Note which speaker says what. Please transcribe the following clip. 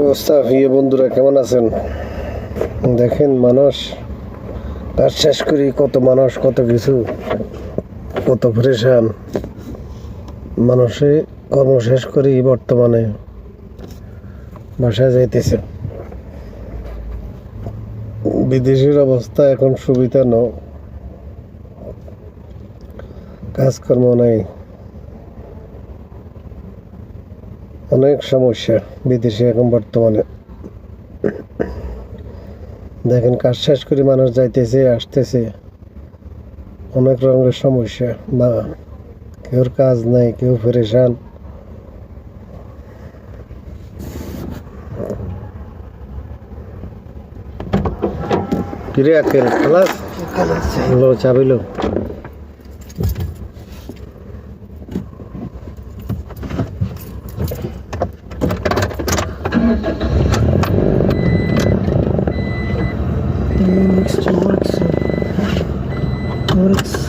Speaker 1: অবস্থা প্রিয় বন্ধুরা, কেমন আছেন? দেখেন, মানুষ কাজ শেষ করি, কত মানুষ, কত কিছু, কত পরেশান। মানুষে কর্ম শেষ করি বর্তমানে বাসায় যাইতেছে। বিদেশের অবস্থা এখন সুবিধা নয়, কাজকর্ম নাই, অনেক সমস্যা বিদেশে এখন বর্তমানে। দেখেন, কাজ শেষ করে মানুষ যাইতেছে আসতেছে, অনেক রঙের সমস্যা। না, কেউর কাজ নাই, কেউ পরেশান। কিরে আকেল, খালাস লো চাবিলো।
Speaker 2: Mixed works.